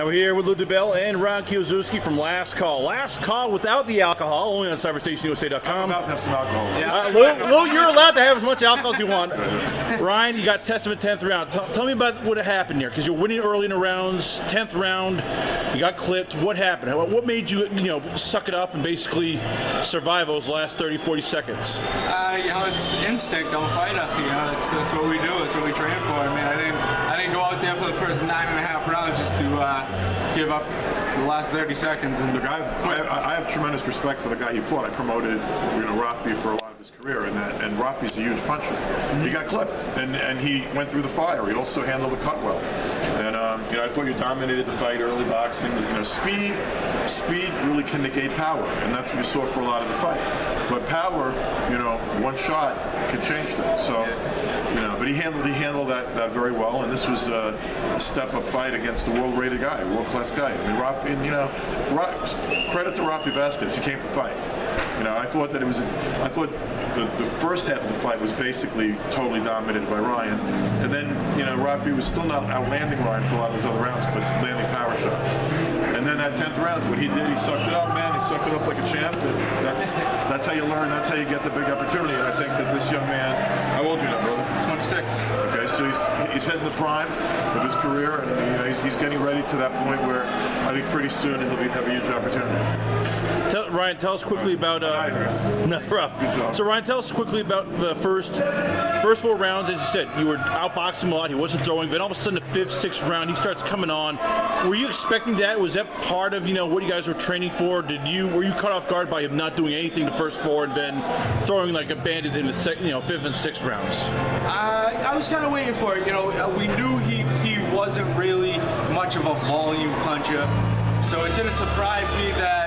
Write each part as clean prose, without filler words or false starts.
We're here with Lou DiBella and Ron Kielczewski from Last Call. Last Call without the alcohol, only on CyberStationUSA.com. I'm about to have some alcohol. Yeah. Lou, you're allowed to have as much alcohol as you want. Ryan, you got tested in the 10th round. Tell me about what happened here, because you're winning early in the rounds. 10th round, you got clipped. What happened? What made you, suck it up and basically survive those last 30, 40 seconds? It's instinct. I'm a fighter. That's what we do. That's what we train for. I mean, I didn't go out there for the first 9.5 rounds just to give up the last 30 seconds. And look, I have tremendous respect for the guy he fought. I promoted, Rafi for a lot of his career, and Rafi's a huge puncher. He got clipped, and he went through the fire. He also handled the cut well. And I thought you dominated the fight, early boxing. Speed really can negate power, and that's what we saw for a lot of the fight. But power, one shot could change things. So, but he handled that very well, and this was a step-up fight against a world-rated guy, a world-class guy. I mean, Rafi, credit to Rafi Vasquez, he came to fight. I thought that the first half of the fight was basically totally dominated by Ryan, and then Rafi was still not outlanding Ryan for a lot of those other rounds, but landing power shots. And then that 10th round, what he did, he sucked it up, man. He sucked it up like a champ. That's how you learn. That's how you get the big opportunity. And I think that this young man, how old are you now, brother? 26. Okay, so he's hitting the prime of his career, and he's getting ready to that point where I think pretty soon he'll have a huge opportunity. Ryan, tell us quickly about. No problem. So Ryan, tell us quickly about the first 4 rounds. As you said, you were outboxing a lot. He wasn't throwing. Then all of a sudden, the 5th, 6th round, he starts coming on. Were you expecting that? Was that part of what you guys were training for? Were you caught off guard by him not doing anything the first 4 and then throwing like a bandit in the 5th and 6th rounds? I was kind of waiting for it. We knew he wasn't really much of a volume puncher, so it didn't surprise me that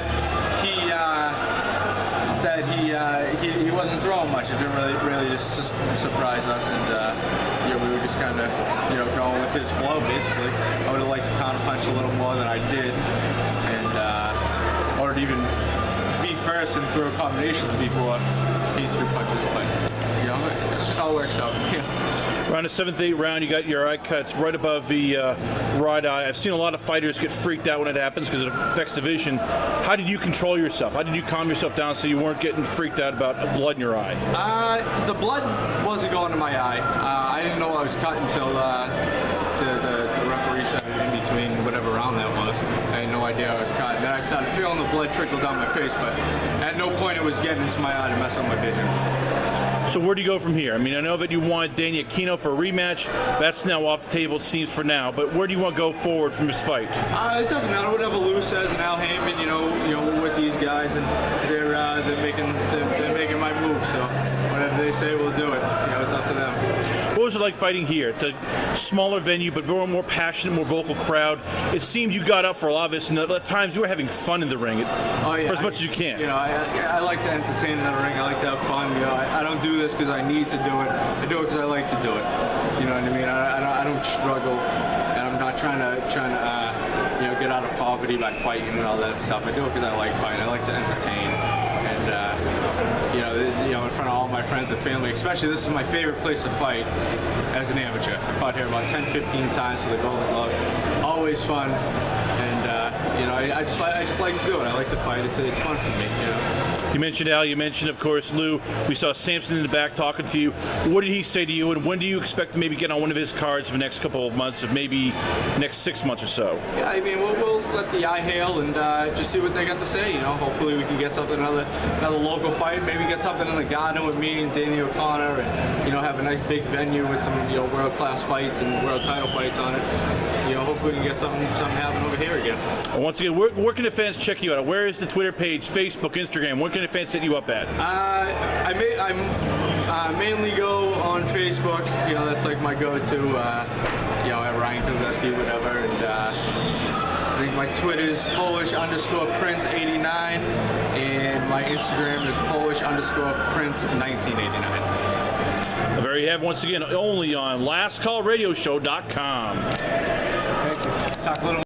he wasn't throwing much. It didn't really just surprise us, and we were just kind of going with his flow basically. I would have liked to counter punch a little more than I did, and or to even be first and throw combinations before he threw punches. But it all works out. Around the 7th, 8th round, you got your eye cuts right above the right eye. I've seen a lot of fighters get freaked out when it happens because it affects the vision. How did you control yourself? How did you calm yourself down so you weren't getting freaked out about blood in your eye? The blood wasn't going to my eye. I didn't know I was cut until the referee said it in between whatever round that was. I had no idea I was cut. And then I started feeling the blood trickle down my face, but at no point it was getting into my eye to mess up my vision. So where do you go from here? I mean, I know that you wanted Danny Aquino for a rematch. That's now off the table, it seems, for now. But where do you want to go forward from this fight? It doesn't matter. Whatever Lou says and Al Haymon, we're with these guys, and they're making my move. So whatever they say, we'll do it. It's up to them. What was it like fighting here? It's a smaller venue, but very more passionate, more vocal crowd. It seemed you got up for a lot of this, and at times you were having fun in the ring for as much as you can. I like to entertain in the ring. I like to have fun. I don't do this because I need to do it. I do it because I like to do it. You know what I mean? I don't struggle, and I'm not trying to get out of poverty by fighting and all that stuff. I do it because I like fighting. I like to entertain, and in front of all my friends and family. Especially, this is my favorite place to fight as an amateur. I fought here about 10, 15 times for the Golden Gloves. Always fun, and I just like to do it. I like to fight. It's fun for me. You mentioned Al, you mentioned, of course, Lou. We saw Samson in the back talking to you. What did he say to you, and when do you expect to maybe get on one of his cards for the next couple of months, or maybe next 6 months or so? Yeah, I mean, we'll let the eye hail and just see what they got to say. Hopefully we can get something, another local fight. Maybe get something in the garden with me and Danny O'Connor, and have a nice big venue with some world-class fights and world title fights on it. Hopefully we can get something happen over here again. Well, once again, where can the fans check you out? Where is the Twitter page, Facebook, Instagram? Where can the fans hit you up at? I mainly go on Facebook. That's like my go-to. At Ryan Kielczewski, whatever. And I think my Twitter is Polish_Prince89, and my Instagram is Polish_Prince1989. There you have, once again, only on LastCallRadioShow.com. Thank you. Talk a little